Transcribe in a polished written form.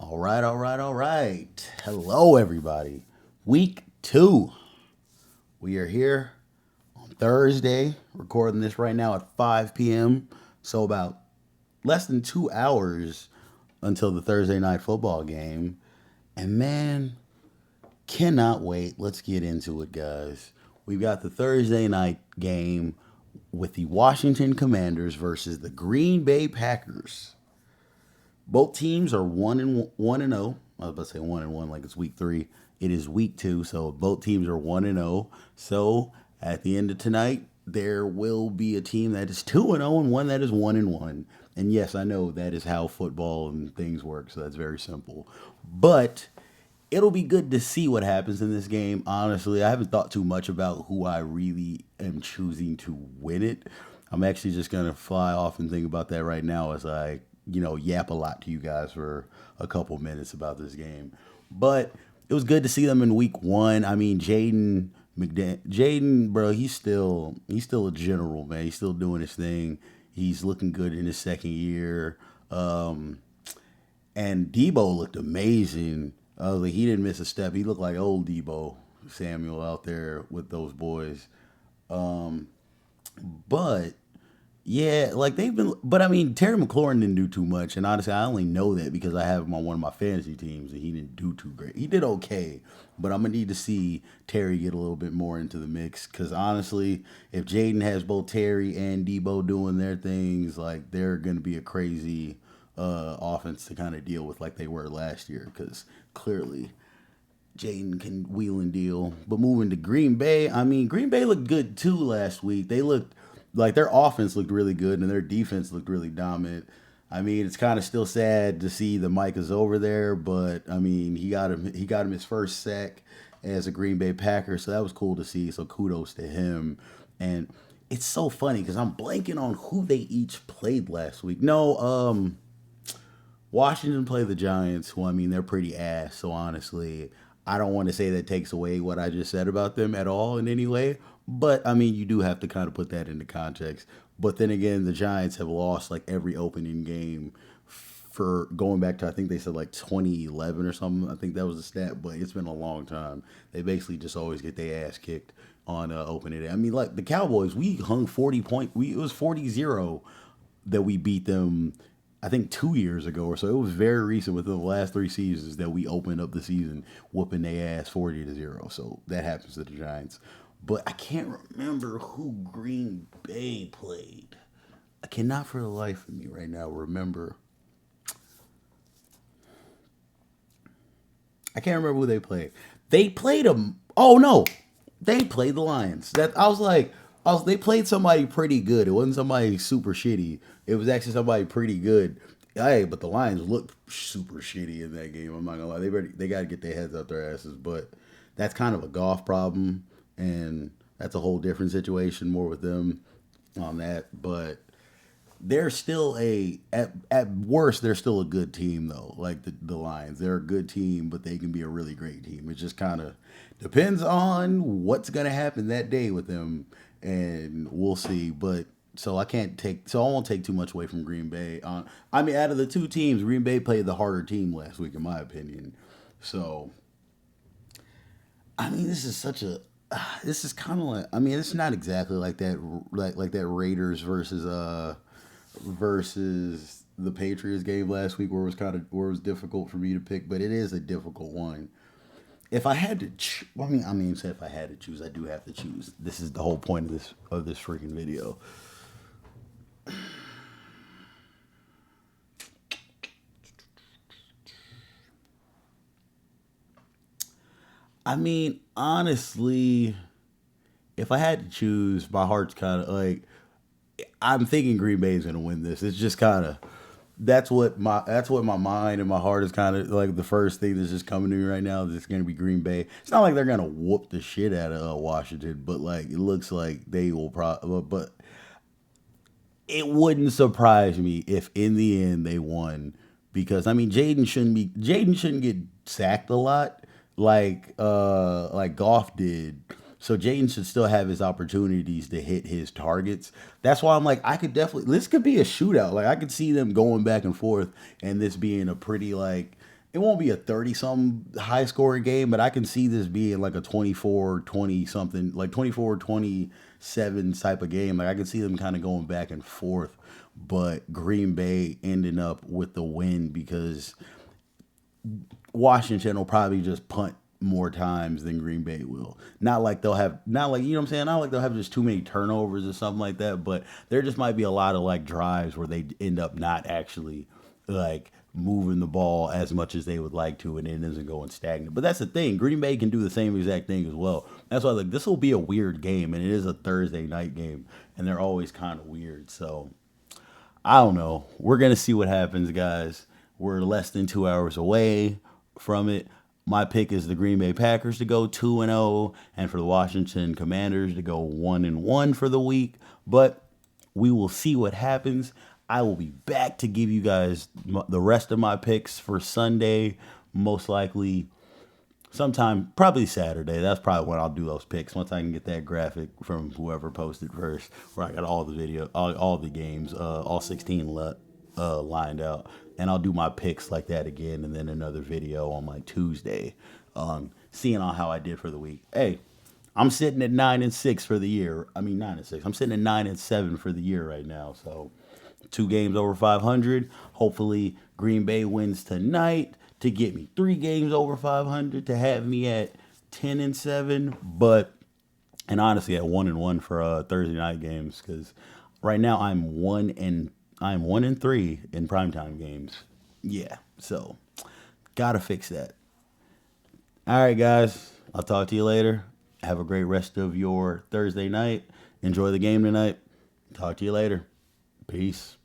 All right, all right, all right. Hello, everybody. Week 2. We are here on Thursday, recording this right now at 5 p.m. So, about less than 2 hours until the Thursday night football game. And man, cannot wait. Let's get into it, guys. We've got the Thursday night game with the Washington Commanders versus the Green Bay Packers. Both teams are 1-0. I was about to say 1-1 like it's week 3. It is week 2, so both teams are 1-0. So at the end of tonight, there will be a team that is 2-0 and one that is 1-1. And yes, I know that is how football and things work, so that's very simple. But it'll be good to see what happens in this game. Honestly, I haven't thought too much about who I really am choosing to win it. I'm actually just gonna fly off and think about that right now as I, yap a lot to you guys for a couple minutes about this game. But it was good to see them in week 1. I mean, Jaden, bro, he's still a general, man. He's still doing his thing. He's looking good in his second year. And Debo looked amazing. Like he didn't miss a step. He looked like old Debo Samuel out there with those boys. But yeah, like they've been. But I mean, Terry McLaurin didn't do too much, and honestly, I only know that because I have him on one of my fantasy teams, and he didn't do too great. He did okay, but I'm gonna need to see Terry get a little bit more into the mix because honestly, if Jaden has both Terry and Debo doing their things, like they're gonna be a crazy offense to kind of deal with like they were last year because clearly Jaden can wheel and deal. But moving to Green Bay, I mean, Green Bay looked good too last week. They looked like their offense looked really good and their defense looked really dominant. I mean, it's kind of still sad to see the Micah's over there, but I mean, he got him his first sack as a Green Bay Packer, so that was cool to see. So kudos to him. And it's so funny because I'm blanking on who they each played last week. No, Washington play the Giants, who I mean they're pretty ass. So honestly, I don't want to say that takes away what I just said about them at all in any way. But I mean, you do have to kind of put that into context. But then again, the Giants have lost like every opening game for going back to I think they said like 2011 or something. I think that was the stat, but it's been a long time. They basically just always get their ass kicked on opening day. I mean, like the Cowboys, we hung 40 point. It was 40-0 that we beat them. I think 2 years ago or so. It was very recent within the last 3 seasons that we opened up the season whooping their ass 40-0. So that happens to the Giants. But I can't remember who Green Bay played. I cannot for the life of me right now remember. I can't remember who they played. They played them. Oh no, they played the Lions. That I was like, they played somebody pretty good. It wasn't somebody super shitty. It was actually somebody pretty good. Hey, but the Lions looked super shitty in that game. I'm not gonna lie. They got to get their heads up their asses. But that's kind of a golf problem, and that's a whole different situation. More with them on that, but they're still at worst they're still a good team though. Like the Lions, they're a good team, but they can be a really great team. It just kind of depends on what's gonna happen that day with them, and we'll see. But so I won't take too much away from Green Bay. I mean, out of the two teams, Green Bay played the harder team last week, in my opinion. So I mean, this is kind of like I mean, it's not exactly like that like that Raiders versus the Patriots game last week where it was difficult for me to pick, but it is a difficult one. If I had to, say if I had to choose, I do have to choose. This is the whole point of this freaking video. I mean, honestly, if I had to choose, my heart's kind of like I'm thinking Green Bay is going to win this. It's just kind of that's what my mind and my heart is kind of like the first thing that's just coming to me right now is it's going to be Green Bay. It's not like they're going to whoop the shit out of Washington, but like it looks like they will probably. But it wouldn't surprise me if in the end they won because I mean Jaden shouldn't get sacked a lot like Goff did. So Jaden should still have his opportunities to hit his targets. That's why I'm like I could definitely this could be a shootout. Like I could see them going back and forth and this being a pretty like it won't be a 30 some high scoring game, but I can see this being like a 24-20 something, like 24-27 type of game. Like I can see them kind of going back and forth, but Green Bay ending up with the win because Washington will probably just punt more times than Green Bay will. Not like they'll have, not like, you know what I'm saying? Not like they'll have just too many turnovers or something like that, but there just might be a lot of like drives where they end up not actually like moving the ball as much as they would like to, and it isn't going stagnant. But that's the thing. Green Bay can do the same exact thing as well. That's why like this will be a weird game, and it is a Thursday night game, and they're always kind of weird. So I don't know. We're gonna see what happens, guys. We're less than 2 hours away from it. My pick is the Green Bay Packers to go 2-0, and for the Washington Commanders to go 1-1 for the week. But we will see what happens. I will be back to give you guys the rest of my picks for Sunday, most likely sometime, probably Saturday. That's probably when I'll do those picks once I can get that graphic from whoever posted first, where I got all the video, all the games, all 16 lined out, and I'll do my picks like that again, and then another video on like Tuesday, seeing on how I did for the week. Hey, I'm sitting at 9-6 for the year. I mean 9-6. I'm sitting at 9-7 for the year right now. So 2 games over 500. Hopefully Green Bay wins tonight to get me 3 games over 500 to have me at 10-7. But and honestly at 1-1 for Thursday night games because right now I'm 1-3 in primetime games. Yeah, so gotta fix that. All right, guys. I'll talk to you later. Have a great rest of your Thursday night. Enjoy the game tonight. Talk to you later. Peace.